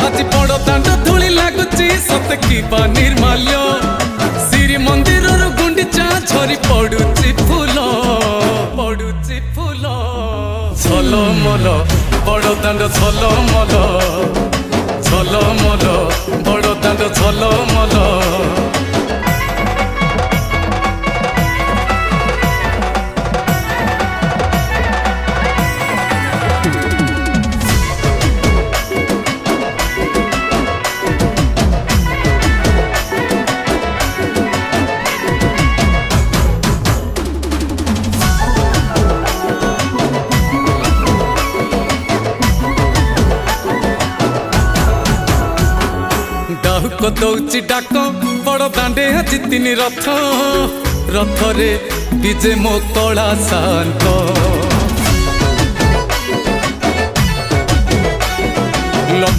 आज बड़ दांड धूली लगुची सत की निर्माल्य श्री मंदिर गुंडीचा झरी पड़ुची फूल झल मल बड़ दांड झल मल बड़ दांड झल मल। डाक दौची डाक बड़ दांडे आज तीन रथ रथरे विजे मो कला शांत।